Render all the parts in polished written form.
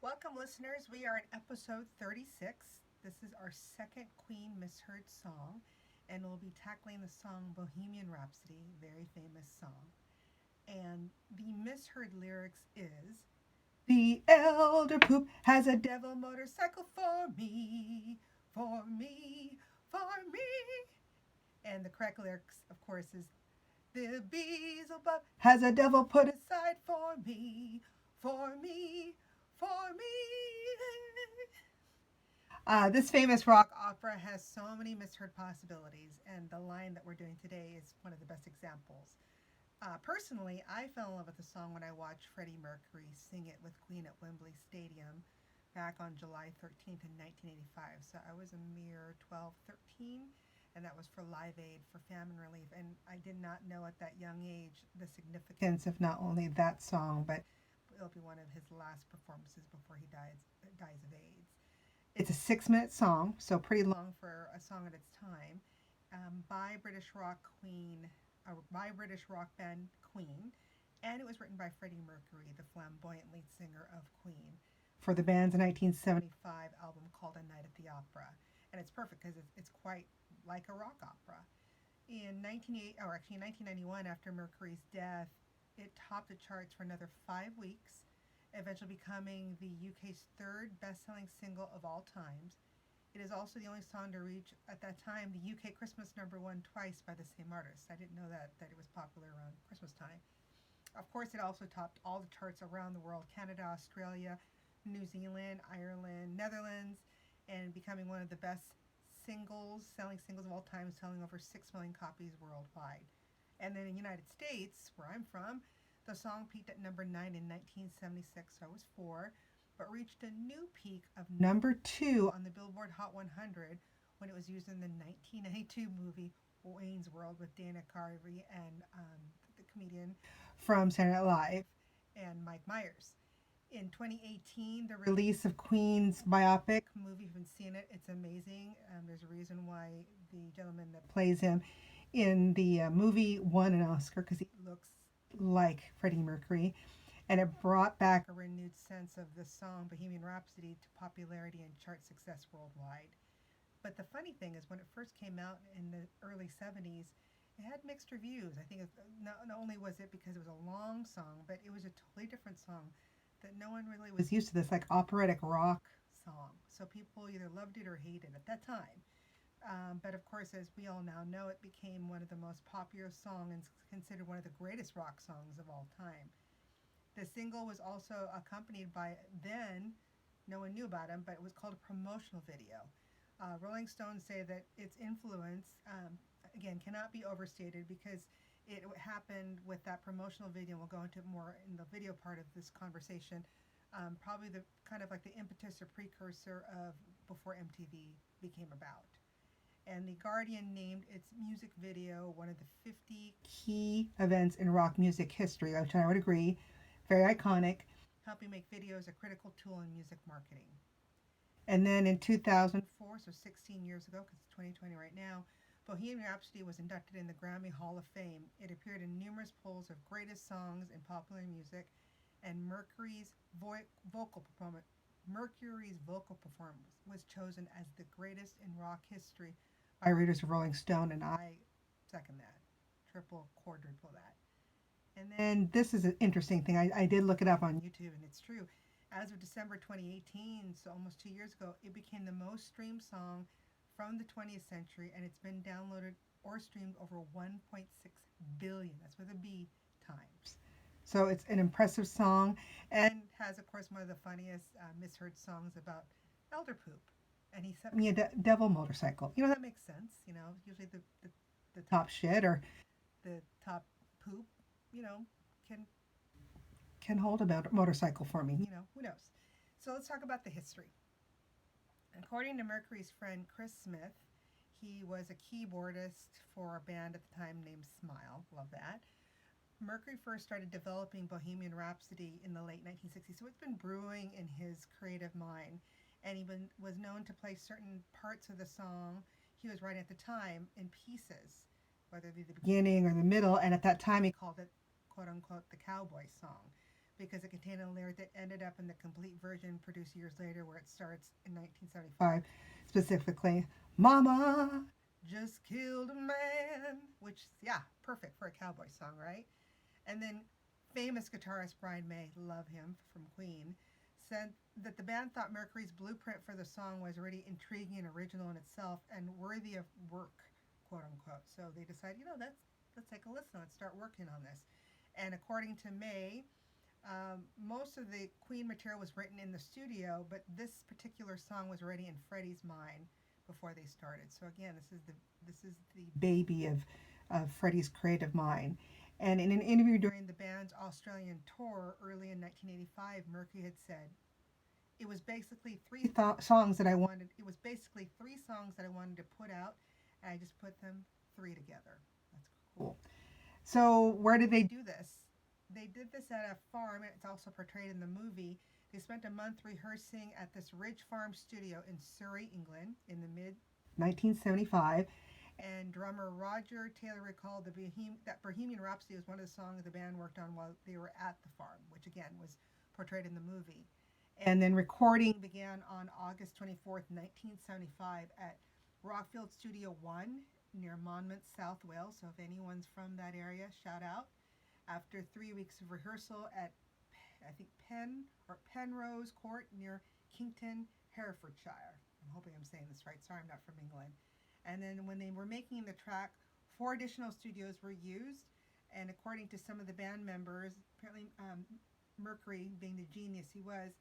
Welcome, listeners. We are in episode 36. This is our second Queen Misheard song, and we'll be tackling the song Bohemian Rhapsody, very famous song. And the misheard lyrics is the elder poop has a devil motorcycle for me, for me, for me. And the correct lyrics, of course, is the Beelzebub has a devil put aside for me, for me, for me. This famous rock opera has so many misheard possibilities, and the line that we're doing today is one of the best examples. Personally, I fell in love with the song when I watched Freddie Mercury sing it with Queen at Wembley Stadium back on July 13th in 1985. So I was a mere 12, 13, and that was for Live Aid for famine relief. And I did not know at that young age the significance of not only that song, but it'll be one of his last performances before he dies of AIDS. It's a 6 minute song, so pretty long for a song at its time, by British rock Queen, by British rock band Queen, and it was written by Freddie Mercury, the flamboyant lead singer of Queen, for the band's 1975 album called A Night at the Opera. And it's perfect because it's quite like a rock opera. In 1991, after Mercury's death, it topped the charts for another 5 weeks, eventually becoming the UK's third best-selling single of all times. It is also the only song to reach, at that time, the UK Christmas number one twice by the same artist. I didn't know that it was popular around Christmas time. Of course, it also topped all the charts around the world: Canada, Australia, New Zealand, Ireland, Netherlands, and becoming one of the best selling singles of all time, selling over 6 million copies worldwide. And then in the United States, where I'm from, the song peaked at number 9 in 1976, so I was 4, but reached a new peak of number 2 on the Billboard Hot 100 when it was used in the 1992 movie Wayne's World with Dana Carvey and the comedian from Saturday Night Live and Mike Myers. In 2018, the release of Queen's biopic movie. If you haven't seen it, it's amazing. There's a reason why the gentleman that plays him in the movie won an Oscar because he looks like Freddie Mercury. And it brought back a renewed sense of the song Bohemian Rhapsody to popularity and chart success worldwide. But the funny thing is, when it first came out in the early 70s, it had mixed reviews. I think not only was it because it was a long song, but it was a totally different song that no one really was used to, this like operatic rock song. So people either loved it or hated it at that time. But of course, as we all now know, it became one of the most popular songs and considered one of the greatest rock songs of all time. The single was also accompanied by, then no one knew about him, but it was called a promotional video. Rolling Stones say that its influence, again, cannot be overstated because it happened with that promotional video. We'll go into more in the video part of this conversation. Probably the kind of like the impetus or precursor of before MTV became about. And The Guardian named its music video one of the 50 key events in rock music history, which I would agree, very iconic, helping make videos a critical tool in music marketing. And then in 2004, so 16 years ago, because it's 2020 right now, Bohemian Rhapsody was inducted in the Grammy Hall of Fame. It appeared in numerous polls of greatest songs in popular music, and Mercury's vocal performance was chosen as the greatest in rock history by readers of Rolling Stone, and I second that. Triple, quadruple that. And then this is an interesting thing. I did look it up on YouTube, and it's true. As of December 2018, so almost 2 years ago, it became the most streamed song from the 20th century, and it's been downloaded or streamed over 1.6 billion, that's with a B, times. So it's an impressive song and has, of course, one of the funniest misheard songs about elder poop. And he sent me a devil motorcycle. That makes sense. Usually the top shit or the top poop, you know, can hold a motorcycle for me. Who knows? So let's talk about the history. According to Mercury's friend Chris Smith, he was a keyboardist for a band at the time named Smile. Love that. Mercury first started developing Bohemian Rhapsody in the late 1960s, so it's been brewing in his creative mind. And he was known to play certain parts of the song he was writing at the time in pieces, whether it be the beginning or the middle. And at that time, he called it, quote unquote, the cowboy song. because it contained a lyric that ended up in the complete version produced years later, where it starts in 1975, specifically, Mama just killed a man, which, yeah, perfect for a cowboy song, right? And then famous guitarist Brian May, love him from Queen, said that the band thought Mercury's blueprint for the song was already intriguing and original in itself and worthy of work, quote unquote. So they decided, let's take a listen, let's start working on this. And according to May, most of the Queen material was written in the studio, but this particular song was already in Freddie's mind before they started. So again, this is the baby of Freddie's creative mind. And in an interview during the band's Australian tour early in 1985, Mercury had said, "It was basically songs that I wanted. It was basically three songs that I wanted to put out, and I just put them three together." That's cool. So where did they do this? They did this at a farm. It's also portrayed in the movie. They spent a month rehearsing at this Ridge Farm studio in Surrey, England, in the mid 1975. And drummer Roger Taylor recalled that Bohemian Rhapsody was one of the songs the band worked on while they were at the farm, which again was portrayed in the movie. And then recording began on August 24th, 1975 at Rockfield Studio 1 near Monmouth, South Wales. So if anyone's from that area, shout out. After 3 weeks of rehearsal at, I think, Penrose Court near Kington, Herefordshire. I'm hoping I'm saying this right. Sorry, I'm not from England. And then when they were making the track, 4 additional studios were used. And according to some of the band members, apparently Mercury, being the genius he was,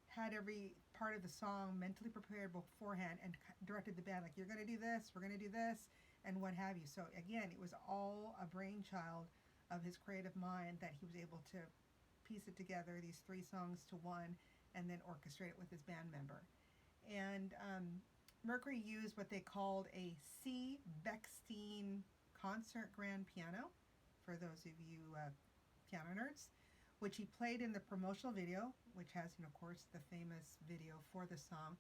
had every part of the song mentally prepared beforehand and directed the band, like, you're going to do this, we're going to do this, and what have you. So again, it was all a brainchild of his creative mind that he was able to piece it together, these 3 songs to one, and then orchestrate it with his band member. And Mercury used what they called a C. Bechstein concert grand piano, for those of you piano nerds, which he played in the promotional video, which has, of course, the famous video for the song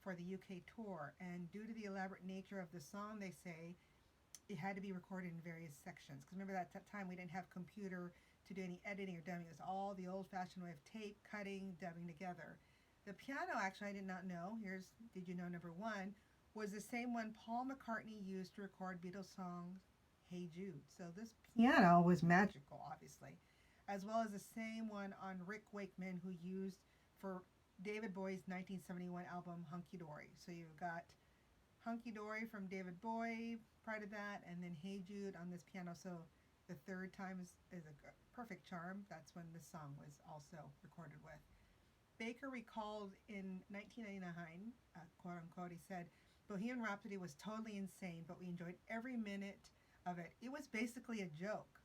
for the UK tour. And due to the elaborate nature of the song, they say it had to be recorded in various sections. Because remember, that time we didn't have computer to do any editing or dubbing. It was all the old-fashioned way of tape, cutting, dubbing together. The piano, actually, I did not know. Here's Did You Know number 1, was the same one Paul McCartney used to record Beatles songs Hey Jude. So this piano was magical, obviously, as well as the same one on Rick Wakeman, who used for David Bowie's 1971 album Hunky Dory. So you've got Hunky Dory from David Bowie, prior to that, and then Hey Jude on this piano. So the third time is a perfect charm. That's when this song was also recorded with. Baker recalled in 1999, quote unquote, he said, "Bohemian Rhapsody was totally insane, but we enjoyed every minute of it. It was basically a joke,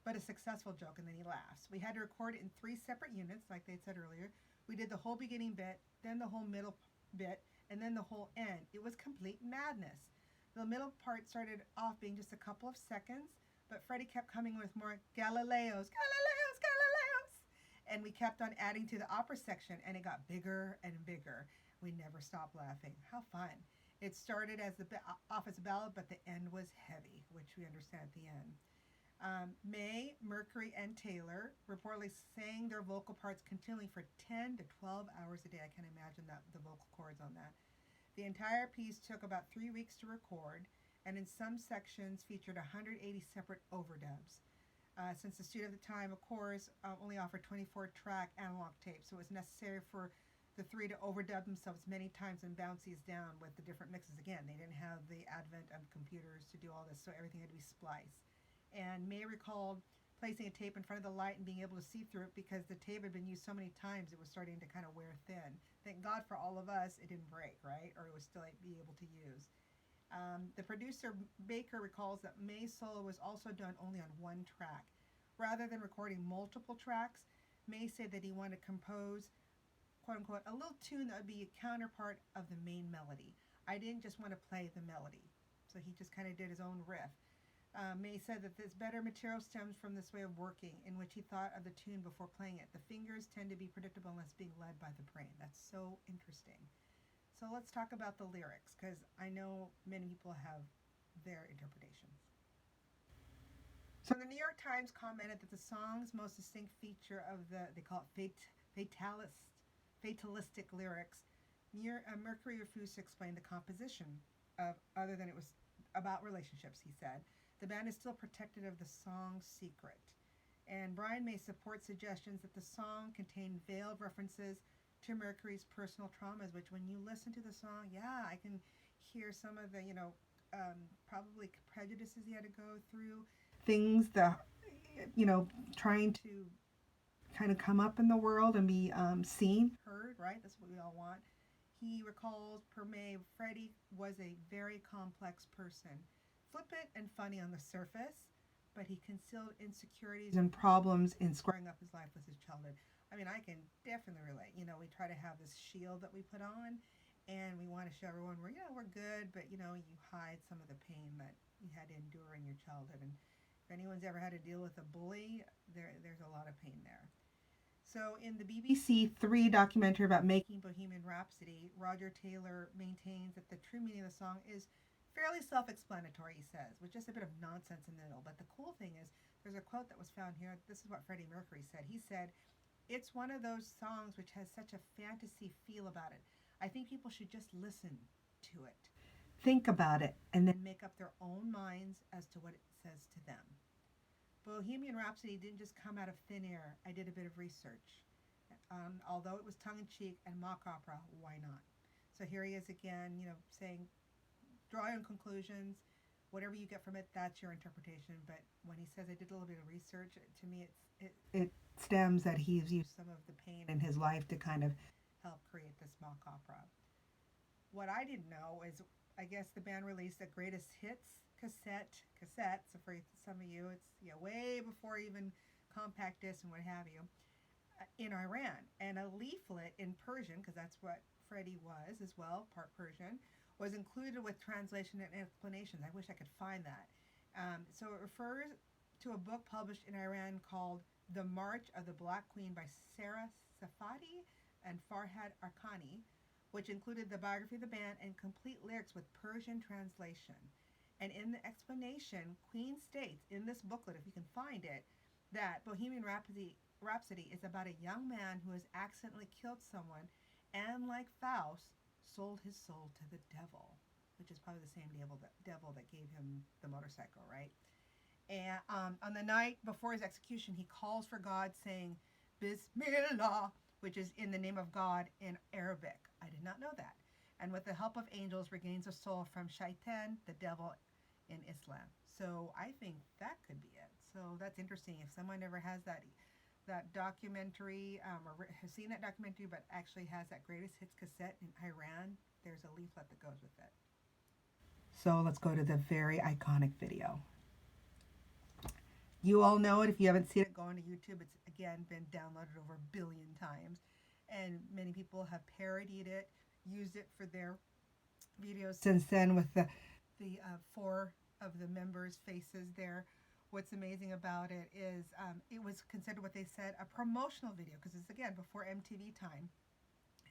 but a successful joke," and then he laughs. "We had to record it in 3 separate units, like they said earlier. We did the whole beginning bit, then the whole middle bit, and then the whole end. It was complete madness. The middle part started off being just a couple of seconds, but Freddie kept coming with more Galileos, Galileos, Galileos, and we kept on adding to the opera section, and it got bigger and bigger. We never stopped laughing. How fun. It started as off as a ballad, but the end was heavy," which we understand at the end. May, Mercury, and Taylor reportedly sang their vocal parts continually for 10 to 12 hours a day. I can imagine that, the vocal cords on that. The entire piece took about 3 weeks to record, and in some sections featured 180 separate overdubs. Since the studio at the time, of course, only offered 24-track analog tapes, so it was necessary for the 3 to overdub themselves many times and bounce these down with the different mixes. Again, they didn't have the advent of computers to do all this, so everything had to be spliced. And May recalled placing a tape in front of the light and being able to see through it because the tape had been used so many times it was starting to kind of wear thin. Thank God for all of us, it didn't break, right? Or it was still be able to use. The producer Baker recalls that May's solo was also done only on 1 track. Rather than recording multiple tracks, May said that he wanted to compose, quote unquote, a little tune that would be a counterpart of the main melody. I didn't just want to play the melody. So he just kind of did his own riff. May said that this better material stems from this way of working, in which he thought of the tune before playing it. The fingers tend to be predictable unless being led by the brain. That's so interesting. So let's talk about the lyrics, because I know many people have their interpretations. So the New York Times commented that the song's most distinct feature of they call it fatalistic lyrics. Mercury refused to explain the composition of other than it was about relationships. He said the band is still protective of the song's secret, and Brian may support suggestions that the song contained veiled references to Mercury's personal traumas. Which, when you listen to the song, yeah, I can hear some of the probably prejudices he had to go through, things that trying to kind of come up in the world and be seen, heard, right? That's what we all want. He recalls Perme Freddie was a very complex person, flippant and funny on the surface, but he concealed insecurities and problems in squaring up his life with his childhood. I mean, I can definitely relate. We try to have this shield that we put on, and we want to show everyone we're good, but you hide some of the pain that you had to endure in your childhood. And if anyone's ever had to deal with a bully, there's a lot of pain there. So, in the BBC Three documentary about making Bohemian Rhapsody, Roger Taylor maintains that the true meaning of the song is fairly self explanatory, he says, with just a bit of nonsense in the middle. But the cool thing is, there's a quote that was found here. This is what Freddie Mercury said. He said, "It's one of those songs which has such a fantasy feel about it. I think people should just listen to it, think about it, and then make up their own minds as to what it says to them." Bohemian Rhapsody didn't just come out of thin air. I did a bit of research. Although it was tongue in cheek and mock opera, why not? So here he is again, saying, draw your own conclusions. Whatever you get from it, that's your interpretation. But when he says I did a little bit of research, to me, it stems that he's used some of the pain in his life to kind of help create this mock opera. What I didn't know is, I guess the band released a greatest hits cassette. So for some of you, it's way before even compact disc and what have you, in Iran, and a leaflet in Persian, because that's what Freddie was as well, part Persian, was included with translation and explanations. I wish I could find that. So it refers to a book published in Iran called "The March of the Black Queen" by Sarah Safadi and Farhad Arkani, which included the biography of the band and complete lyrics with Persian translation. And in the explanation, Queen states in this booklet, if you can find it, that Bohemian Rhapsody is about a young man who has accidentally killed someone and, like Faust, sold his soul to the devil, which is probably the same devil that gave him the motorcycle, right? And on the night before his execution, he calls for God, saying, Bismillah, which is in the name of God in Arabic. I did not know that. And with the help of angels, regains a soul from Shaitan, the devil, in Islam. So I think that could be it. So that's interesting. If someone ever has that documentary or has seen that documentary, but actually has that greatest hits cassette in Iran, there's a leaflet that goes with it. So let's go to the very iconic video. You all know it. If you haven't seen it, go on to YouTube. It's, again, been downloaded over 1 billion times. And many people have parodied it, used it for their videos since then, with the four of the members' faces there. What's amazing about it is it was considered, what they said, a promotional video, because it's, again, before MTV time,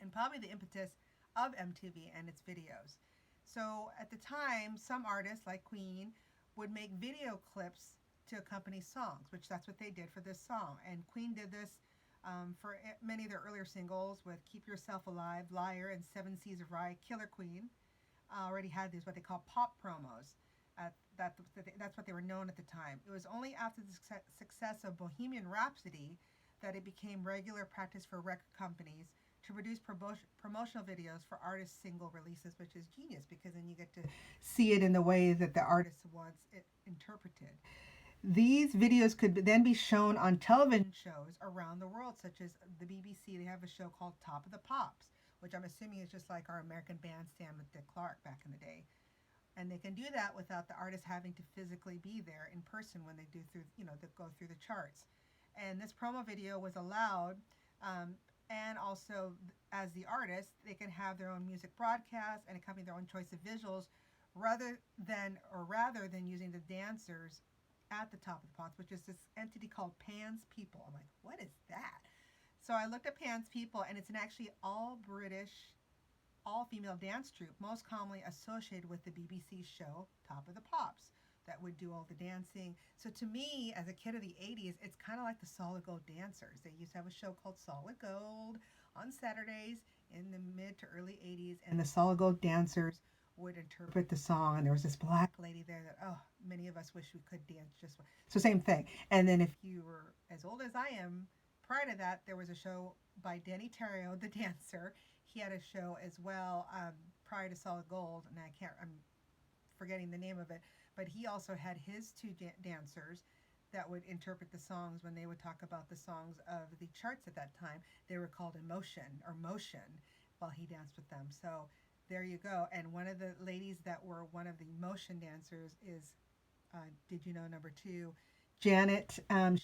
and probably the impetus of MTV and its videos. So at the time, some artists like Queen would make video clips to accompany songs, which that's what they did for this song. And Queen did this for many of their earlier singles with "Keep Yourself Alive," "Liar," and "Seven Seas of Rye." Killer Queen already had these, what they call pop promos. That's what they were known at the time. It was only after the success of Bohemian Rhapsody that it became regular practice for record companies to produce promotional videos for artists' single releases, which is genius, because then you get to see it in the way that the artist wants it interpreted. These videos could then be shown on television shows around the world, such as the BBC. They have a show called Top of the Pops, which I'm assuming is just like our American Bandstand with Dick Clark back in the day. And they can do that without the artist having to physically be there in person when they do go through the charts. And this promo video was allowed, and also as the artist, they can have their own music broadcast and accompany their own choice of visuals, rather than using the dancers at the Top of the Pops, which is this entity called Pan's People. I'm like, what is that? So I looked at Pan's People, and it's an actually all British, all female dance troupe, most commonly associated with the BBC show Top of the Pops, that would do all the dancing. So to me, as a kid of the 80s, it's kind of like the Solid Gold dancers. They used to have a show called Solid Gold on Saturdays in the mid to early 80s, and the Solid Gold dancers would interpret the song. And there was this black lady there that, oh, many of us wish we could dance just. So, same thing. And then, if you were as old as I am, prior to that, there was a show by Denny Terrio, the dancer. He had a show as well prior to Solid Gold, and I'm forgetting the name of it, but he also had his two dancers that would interpret the songs when they would talk about the songs of the charts at that time. They were called Emotion or Motion while he danced with them. So there you go. And one of the ladies that were one of the motion dancers is, did you know, number two, Janet.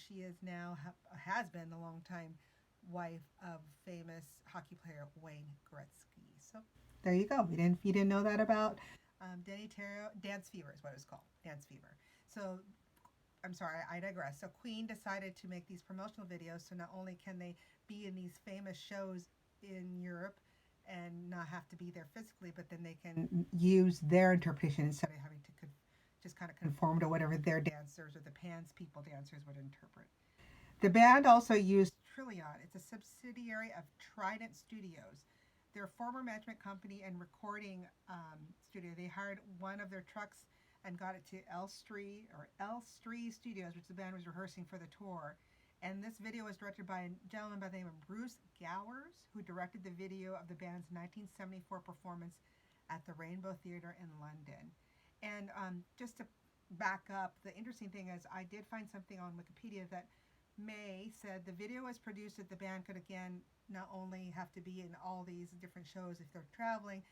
She is now, has been a long time wife of famous hockey player Wayne Gretzky. So there you go. You didn't know that about Denny Terrio. Dance Fever is what it's called. Dance Fever. So I'm sorry, I digress. So Queen decided to make these promotional videos so not only can they be in these famous shows in Europe and not have to be there physically, but then they can use their interpretation instead of having to just kind of conform to whatever their dancers or the Pans people dancers would interpret. The band also used Trillion. It's a subsidiary of Trident Studios. Their former management company and recording studio. They hired one of their trucks and got it to Elstree Studios, which the band was rehearsing for the tour. And this video was directed by a gentleman by the name of Bruce Gowers, who directed the video of the band's 1974 performance at the Rainbow Theatre in London. And just to back up, the interesting thing is I did find something on Wikipedia that May said the video was produced that the band could again not only have to be in all these different shows if they're traveling,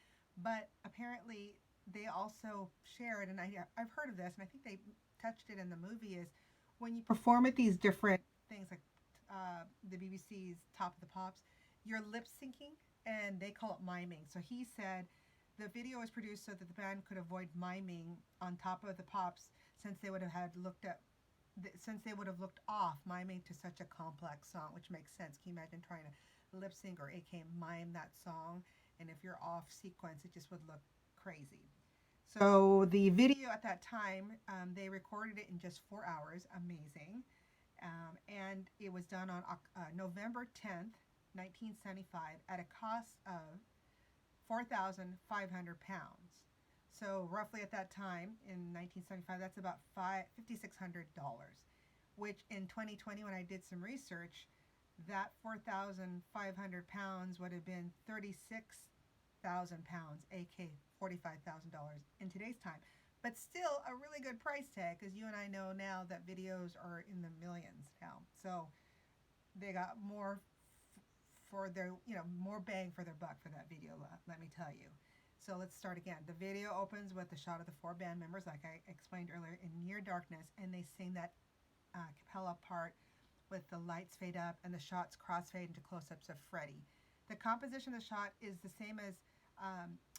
but apparently they also shared, and I've heard of this, and I think they touched it in the movie, is when you perform at these different things like the BBC's Top of the Pops, you're lip syncing, and they call it miming. So he said the video was produced so that the band could avoid miming on Top of the Pops since they would have looked off miming to such a complex song, which makes sense. Can you imagine trying to lip sync or aka mime that song? And if you're off sequence, it just would look crazy. So the video at that time, they recorded it in just 4 hours. Amazing. And it was done on November 10th, 1975 at a cost of 4,500 pounds. So roughly at that time in 1975, that's about $5,600, which in 2020, when I did some research, that 4,500 pounds would have been 36,000 pounds, aka $45,000 in today's time. But still a really good price tag, because you and I know now that videos are in the millions now. So they got more for their, more bang for their buck for that video, let me tell you. So let's start again. The video opens with a shot of the four band members, like I explained earlier, in near darkness, and they sing that cappella part with the lights fade up and the shots crossfade into close-ups of Freddie. The composition of the shot is the same as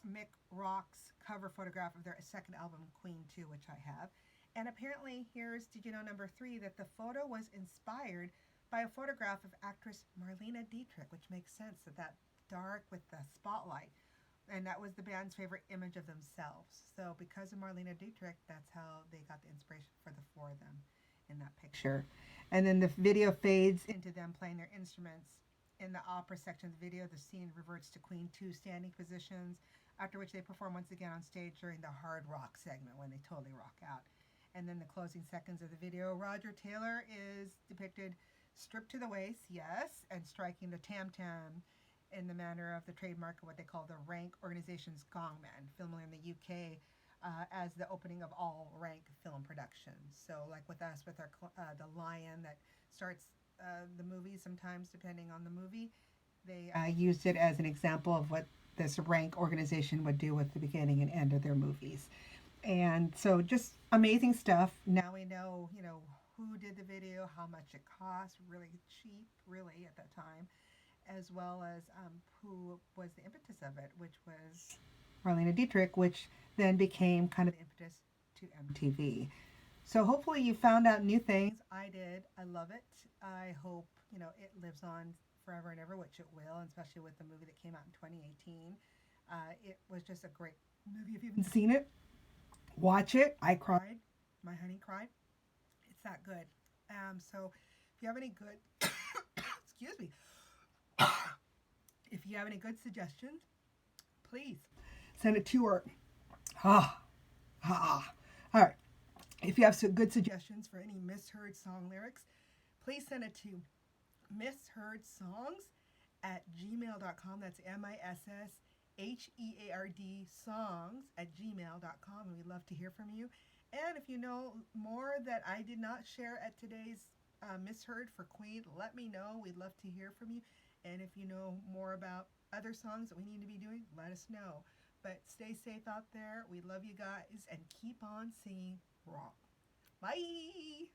Mick Rock's cover photograph of their second album, Queen 2, which I have. And apparently, did you know, number 3, that the photo was inspired by a photograph of actress Marlene Dietrich, which makes sense, that dark with the spotlight. And that was the band's favorite image of themselves. So because of Marlene Dietrich, that's how they got the inspiration for the four of them in that picture. And then the video fades into them playing their instruments. In the opera section of the video, the scene reverts to Queen 2 standing positions, after which they perform once again on stage during the hard rock segment when they totally rock out. And then the closing seconds of the video, Roger Taylor is depicted stripped to the waist, yes, and striking the tam-tam in the manner of the trademark of what they call the Rank Organization's Gongman, filming in the UK as the opening of all Rank film productions. So like with us, with our the lion that starts the movie, sometimes depending on the movie, they used it as an example of what this Rank organization would do with the beginning and end of their movies. And so just amazing stuff. Now we know, who did the video, how much it cost, really cheap, really, at that time, as well as who was the impetus of it, which was Marlene Dietrich, which then became kind of the impetus to MTV. So hopefully you found out new things. I did. I love it. I hope, it lives on forever and ever, which it will, especially with the movie that came out in 2018. It was just a great movie. If you haven't seen it, watch it. I cried My Honey Cry. It's that good. So if you have any good, excuse me, if you have any good suggestions, please send it to her. Ah, ah. All right. If you have some good suggestions for any misheard song lyrics, please send it to misheardsongs@gmail.com. That's MISSHEARD songs@gmail.com. And we'd love to hear from you. And if you know more that I did not share at today's Misheard for Queen, let me know. We'd love to hear from you. And if you know more about other songs that we need to be doing, let us know. But stay safe out there. We love you guys and keep on singing rock. Bye.